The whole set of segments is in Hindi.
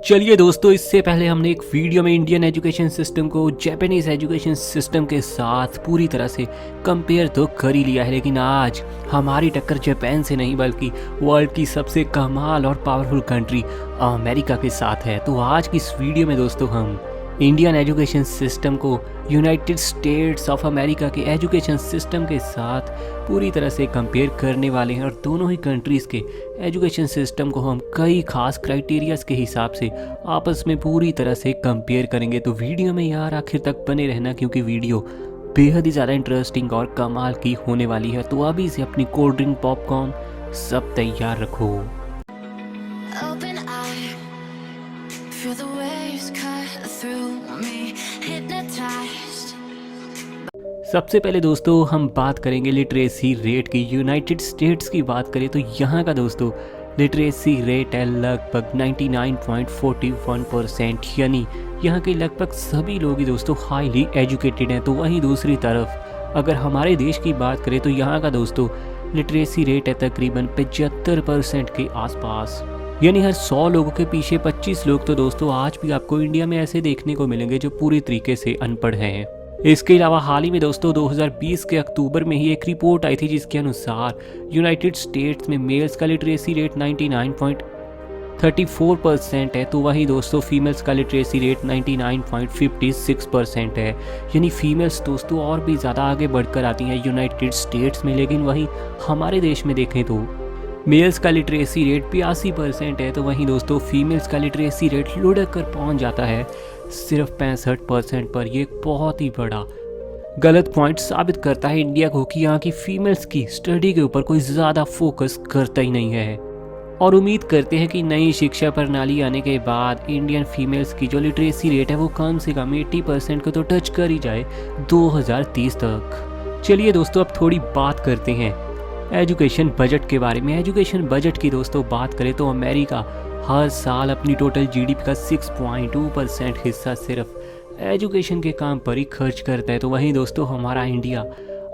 चलिए दोस्तों, इससे पहले हमने एक वीडियो में इंडियन एजुकेशन सिस्टम को जापानीज एजुकेशन सिस्टम के साथ पूरी तरह से कंपेयर तो कर ही लिया है, लेकिन आज हमारी टक्कर जापान से नहीं बल्कि वर्ल्ड की सबसे कमाल और पावरफुल कंट्री अमेरिका के साथ है। तो आज की इस वीडियो में दोस्तों हम इंडियन एजुकेशन सिस्टम को यूनाइटेड स्टेट्स ऑफ अमेरिका के एजुकेशन सिस्टम के साथ पूरी तरह से कंपेयर करने वाले हैं और दोनों ही कंट्रीज़ के एजुकेशन सिस्टम को हम कई खास क्राइटेरियाज के हिसाब से आपस में पूरी तरह से कंपेयर करेंगे। तो वीडियो में यार आखिर तक बने रहना, क्योंकि वीडियो बेहद ही ज़्यादा इंटरेस्टिंग और कमाल की होने वाली है। तो अभी से अपनी कोल्ड ड्रिंक, पॉपकॉर्न सब तैयार रखो। Open eye, feel the waves cut through me, hypnotized. सबसे पहले दोस्तों हम बात करेंगे लिटरेसी रेट की। यूनाइटेड स्टेट्स की बात करें तो यहाँ का दोस्तों लिटरेसी रेट है लगभग 99.41%, यानी यहाँ के लगभग सभी लोग ही दोस्तों हाईली एजुकेटेड हैं। तो वहीं दूसरी तरफ अगर हमारे देश की बात करें तो यहाँ का दोस्तों लिटरेसी रेट है तकरीबन 75% के आसपास, यानी हर 100 लोगों के पीछे 25 लोग तो दोस्तों आज भी आपको इंडिया में ऐसे देखने को मिलेंगे जो पूरी तरीके से अनपढ़ हैं। इसके अलावा हाल ही में दोस्तों 2020 के अक्टूबर में ही एक रिपोर्ट आई थी जिसके अनुसार यूनाइटेड स्टेट्स में मेल्स का लिटरेसी रेट 99.34% है, तो वहीं दोस्तों फीमेल्स का लिटरेसी रेट 99.56% है, यानी फीमेल्स दोस्तों और भी ज़्यादा आगे बढ़कर आती हैं यूनाइटेड स्टेट्स में। लेकिन वहीं हमारे देश में देखें तो मेल्स का लिटरेसी रेट 82% है, तो वहीं दोस्तों फीमेल्स का लिटरेसी रेट लुढ़क कर पहुँच जाता है सिर्फ 65% पर। ये बहुत ही बड़ा गलत पॉइंट साबित करता है इंडिया को कि यहाँ की फीमेल्स की स्टडी के ऊपर कोई ज़्यादा फोकस करता ही नहीं है। और उम्मीद करते हैं कि नई शिक्षा प्रणाली आने के बाद इंडियन फीमेल्स की जो लिटरेसी रेट है वो कम से कम 80% को तो टच कर ही जाए 2030 तक। चलिए दोस्तों अब थोड़ी बात करते हैं एजुकेशन बजट के बारे में। एजुकेशन बजट की दोस्तों बात करें तो अमेरिका हर साल अपनी टोटल जीडीपी का 6.2% हिस्सा सिर्फ एजुकेशन के काम पर ही खर्च करता है, तो वहीं दोस्तों हमारा इंडिया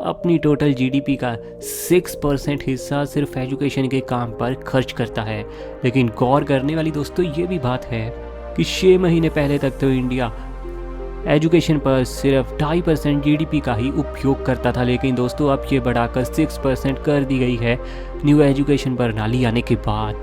अपनी टोटल जीडीपी का 6% हिस्सा सिर्फ एजुकेशन के काम पर खर्च करता है। लेकिन गौर करने वाली दोस्तों ये भी बात है कि 6 महीने पहले तक तो इंडिया एजुकेशन पर सिर्फ 2.5% जीडीपी का ही उपयोग करता था, लेकिन दोस्तों अब ये बढ़ाकर 6% कर दी गई है न्यू एजुकेशन प्रणाली आने के बाद।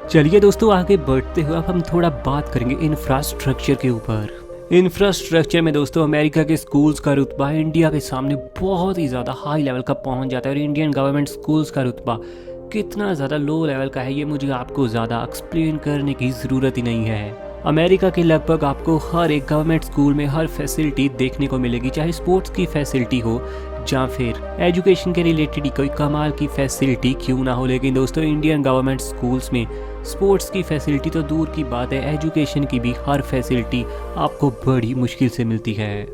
चलिए दोस्तों आगे बढ़ते हुए अब हम थोड़ा बात करेंगे इंफ्रास्ट्रक्चर के ऊपर। इंफ्रास्ट्रक्चर में दोस्तों अमेरिका के स्कूल्स का रुतबा इंडिया के सामने बहुत ही ज़्यादा हाई लेवल का पहुंच जाता है, और इंडियन गवर्नमेंट स्कूल्स का रुतबा कितना ज़्यादा लो लेवल का है ये मुझे आपको ज़्यादा एक्सप्लेन करने की ज़रूरत ही नहीं है। अमेरिका के लगभग आपको हर एक गवर्नमेंट स्कूल में हर फैसिलिटी देखने को मिलेगी, चाहे स्पोर्ट्स की फैसिलिटी हो या फिर एजुकेशन के रिलेटेड ही कोई कमाल की फैसिलिटी क्यों ना हो। लेकिन दोस्तों इंडियन गवर्नमेंट स्कूल्स में स्पोर्ट्स की फैसिलिटी तो दूर की बात है, एजुकेशन की भी हर फैसिलिटी आपको बड़ी मुश्किल से मिलती है।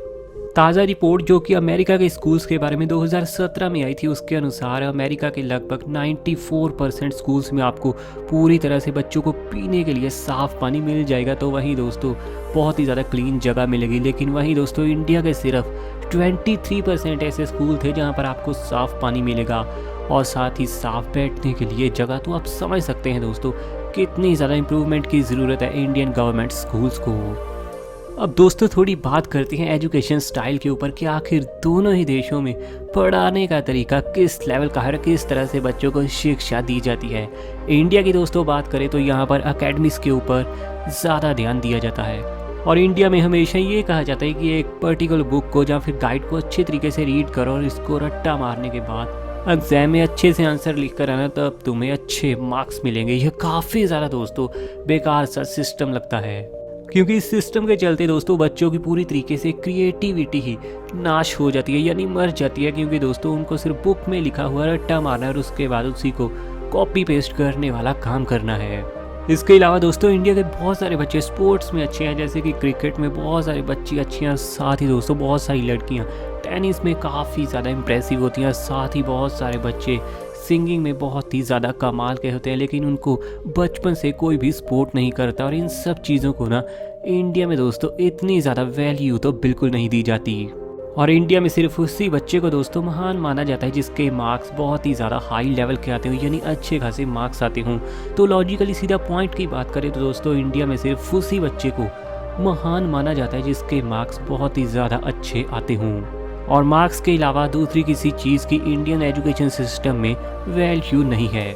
ताज़ा रिपोर्ट जो कि अमेरिका के स्कूल्स के बारे में 2017 में आई थी, उसके अनुसार अमेरिका के लगभग 94% स्कूल्स में आपको पूरी तरह से बच्चों को पीने के लिए साफ़ पानी मिल जाएगा, तो वहीं दोस्तों बहुत ही ज़्यादा क्लीन जगह मिलेगी। लेकिन वहीं दोस्तों इंडिया के सिर्फ 23% ऐसे स्कूल थे जहां पर आपको साफ़ पानी मिलेगा और साथ ही साफ़ बैठने के लिए जगह। तो आप समझ सकते हैं दोस्तों कितनी ज़्यादा इम्प्रूवमेंट की ज़रूरत है इंडियन गवर्नमेंट स्कूल्स को। अब दोस्तों थोड़ी बात करते हैं एजुकेशन स्टाइल के ऊपर कि आखिर दोनों ही देशों में पढ़ाने का तरीका किस लेवल का है, किस तरह से बच्चों को शिक्षा दी जाती है। इंडिया की दोस्तों बात करें तो यहाँ पर अकेडमिक्स के ऊपर ज़्यादा ध्यान दिया जाता है, और इंडिया में हमेशा ये कहा जाता है कि एक पर्टिकुलर बुक को या फिर गाइड को अच्छे तरीके से रीड करो और इसको रट्टा मारने के बाद एग्जाम में अच्छे से आंसर लिख कर आना, तब तुम्हें अच्छे मार्क्स मिलेंगे। यह काफ़ी ज़्यादा दोस्तों बेकार सा सिस्टम लगता है, क्योंकि इस सिस्टम के चलते दोस्तों बच्चों की पूरी तरीके से क्रिएटिविटी ही नाश हो जाती है, यानी मर जाती है, क्योंकि दोस्तों उनको सिर्फ बुक में लिखा हुआ रट्टा मारना और उसके बाद उसी को कॉपी पेस्ट करने वाला काम करना है। इसके अलावा दोस्तों इंडिया के बहुत सारे बच्चे स्पोर्ट्स में अच्छे हैं, जैसे कि क्रिकेट में बहुत सारे बच्चे अच्छी हैं, साथ ही दोस्तों बहुत सारी लड़कियां टेनिस में काफ़ी ज़्यादा इंप्रेसिव होती हैं, साथ ही बहुत सारे बच्चे सिंगिंग में बहुत ही ज़्यादा कमाल के होते हैं, लेकिन उनको बचपन से कोई भी सपोर्ट नहीं करता। और इन सब चीज़ों को ना इंडिया में दोस्तों इतनी ज़्यादा वैल्यू तो बिल्कुल नहीं दी जाती। और इंडिया में सिर्फ उसी बच्चे को दोस्तों महान माना जाता है जिसके मार्क्स बहुत ही ज़्यादा हाई लेवल के आते हो, यानी अच्छे खासे मार्क्स आते हों। तो लॉजिकली सीधा पॉइंट की बात करें तो दोस्तों इंडिया में सिर्फ उसी बच्चे को महान माना जाता है जिसके मार्क्स बहुत ही ज़्यादा अच्छे आते हों, और मार्क्स के अलावा दूसरी किसी चीज़ की इंडियन एजुकेशन सिस्टम में वैल्यू नहीं है।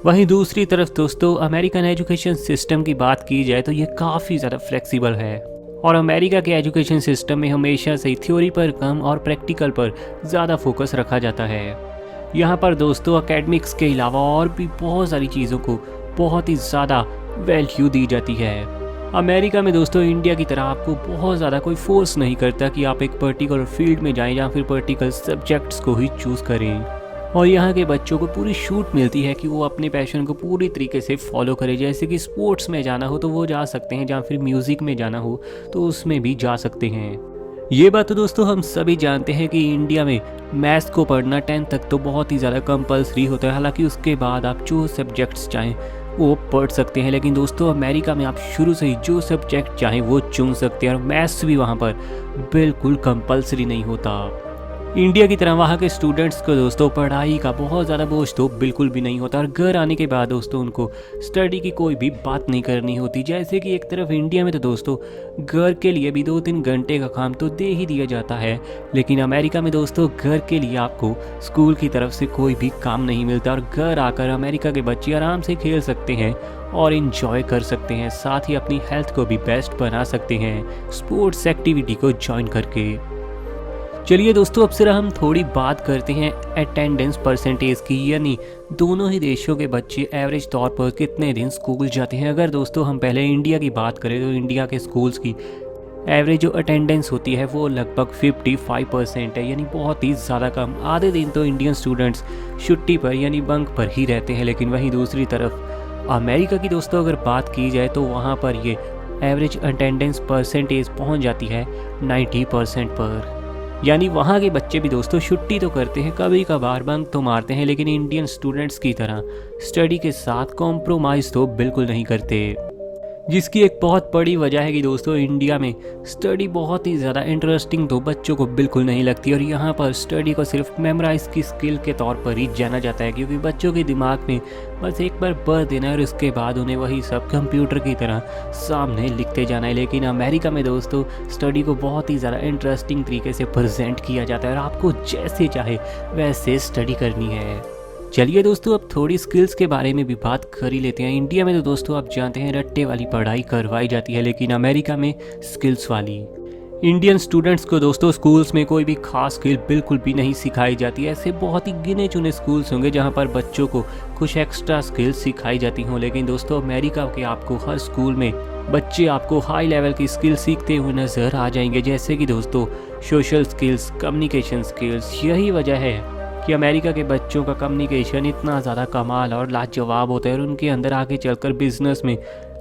वहीं दूसरी तरफ दोस्तों अमेरिकन एजुकेशन सिस्टम की बात की जाए तो ये काफ़ी ज़्यादा फ्लेक्सिबल है, और अमेरिका के एजुकेशन सिस्टम में हमेशा से थ्योरी पर कम और प्रैक्टिकल पर ज़्यादा फोकस रखा जाता है। यहाँ पर दोस्तों एकेडमिक्स के अलावा और भी बहुत सारी चीज़ों को बहुत ही ज़्यादा वैल्यू दी जाती है। अमेरिका में दोस्तों इंडिया की तरह आपको बहुत ज़्यादा कोई फोर्स नहीं करता कि आप एक पर्टिकुलर फील्ड में जाएं या फिर पर्टिकुलर सब्जेक्ट्स को ही चूज़ करें, और यहाँ के बच्चों को पूरी छूट मिलती है कि वो अपने पैशन को पूरी तरीके से फॉलो करें। जैसे कि स्पोर्ट्स में जाना हो तो वो जा सकते हैं, या फिर म्यूज़िक में जाना हो तो उसमें भी जा सकते हैं। ये बात तो दोस्तों हम सभी जानते हैं कि इंडिया में मैथ्स को पढ़ना 10th तक तो बहुत ही ज़्यादा कंपल्सरी होता है, हालांकि उसके बाद आप जो सब्जेक्ट्स चाहें वो पढ़ सकते हैं। लेकिन दोस्तों अमेरिका में आप शुरू से ही जो सब्जेक्ट चाहें वो चुन सकते हैं, और मैथ्स भी वहाँ पर बिल्कुल कंपल्सरी नहीं होता। इंडिया की तरह वहाँ के स्टूडेंट्स को दोस्तों पढ़ाई का बहुत ज़्यादा बोझ तो बिल्कुल भी नहीं होता, और घर आने के बाद दोस्तों उनको स्टडी की कोई भी बात नहीं करनी होती। जैसे कि एक तरफ इंडिया में तो दोस्तों घर के लिए भी 2-3 घंटे का काम तो दे ही दिया जाता है, लेकिन अमेरिका में दोस्तों घर के लिए आपको स्कूल की तरफ से कोई भी काम नहीं मिलता, और घर आकर अमेरिका के बच्चे आराम से खेल सकते हैं और इन्जॉय कर सकते हैं, साथ ही अपनी हेल्थ को भी बेस्ट बना सकते हैं स्पोर्ट्स एक्टिविटी को ज्वाइन करके। चलिए दोस्तों अब सिर्फ हम थोड़ी बात करते हैं अटेंडेंस परसेंटेज की, यानी दोनों ही देशों के बच्चे एवरेज तौर पर कितने दिन स्कूल जाते हैं। अगर दोस्तों हम पहले इंडिया की बात करें तो इंडिया के स्कूल्स की एवरेज जो अटेंडेंस होती है वो लगभग 55% है, यानी बहुत ही ज़्यादा कम। आधे दिन तो इंडियन स्टूडेंट्स छुट्टी पर यानी बंक पर ही रहते हैं। लेकिन वहीं दूसरी तरफ अमेरिका की दोस्तों अगर बात की जाए तो वहाँ पर ये एवरेज अटेंडेंस परसेंटेज पहुँच जाती है 90% पर, यानी वहाँ के बच्चे भी दोस्तों छुट्टी तो करते हैं, कभी कभार बंक तो मारते हैं, लेकिन इंडियन स्टूडेंट्स की तरह स्टडी के साथ कॉम्प्रोमाइज़ तो बिल्कुल नहीं करते। जिसकी एक बहुत बड़ी वजह है कि दोस्तों इंडिया में स्टडी बहुत ही ज़्यादा इंटरेस्टिंग तो बच्चों को बिल्कुल नहीं लगती, और यहाँ पर स्टडी को सिर्फ मेमोराइज की स्किल के तौर पर ही जाना जाता है, क्योंकि बच्चों के दिमाग में बस एक बार पढ़ देना है और उसके बाद उन्हें वही सब कंप्यूटर की तरह सामने लिखते जाना है। लेकिन अमेरिका में दोस्तों स्टडी को बहुत ही ज़्यादा इंटरेस्टिंग तरीके से प्रेजेंट किया जाता है, और आपको जैसे चाहे वैसे स्टडी करनी है। चलिए दोस्तों अब थोड़ी स्किल्स के बारे में भी बात कर ही लेते हैं। इंडिया में तो दोस्तों आप जानते हैं रट्टे वाली पढ़ाई करवाई जाती है, लेकिन अमेरिका में स्किल्स वाली। इंडियन स्टूडेंट्स को दोस्तों स्कूल्स में कोई भी खास स्किल बिल्कुल भी नहीं सिखाई जाती। ऐसे बहुत ही गिने चुने स्कूल्स होंगे जहां पर बच्चों को कुछ एक्स्ट्रा स्किल्स सिखाई जाती हों, लेकिन दोस्तों अमेरिका के आपको हर स्कूल में बच्चे आपको हाई लेवल की स्किल सीखते हुए नज़र आ जाएंगे, जैसे कि दोस्तों सोशल स्किल्स, कम्युनिकेशन स्किल्स। यही वजह है कि अमेरिका के बच्चों का कम्युनिकेशन इतना ज़्यादा कमाल और लाजवाब होता है, और उनके अंदर आगे चलकर बिजनेस में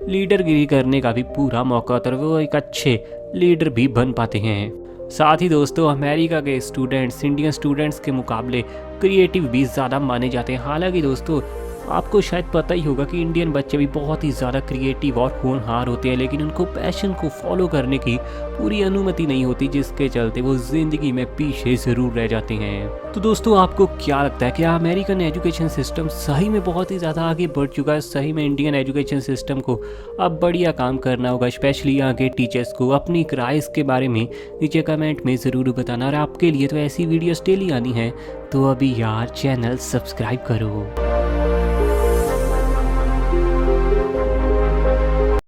लीडरगिरी करने का भी पूरा मौका होता है, वो एक अच्छे लीडर भी बन पाते हैं। साथ ही दोस्तों अमेरिका के स्टूडेंट्स इंडियन स्टूडेंट्स के मुकाबले क्रिएटिव भी ज़्यादा माने जाते हैं। हालांकि दोस्तों आपको शायद पता ही होगा कि इंडियन बच्चे भी बहुत ही ज़्यादा क्रिएटिव और होनहार होते हैं, लेकिन उनको पैशन को फॉलो करने की पूरी अनुमति नहीं होती, जिसके चलते वो ज़िंदगी में पीछे ज़रूर रह जाते हैं। तो दोस्तों आपको क्या लगता है, क्या अमेरिकन एजुकेशन सिस्टम सही में बहुत ही ज़्यादा आगे बढ़ चुका है? सही में इंडियन एजुकेशन सिस्टम को अब बढ़िया काम करना होगा, स्पेशली यहाँ के टीचर्स को। अपनी राय इसके बारे में नीचे कमेंट में ज़रूर बताना, और आपके लिए तो ऐसी वीडियोस डेली आनी है तो अभी यार चैनल सब्सक्राइब करो।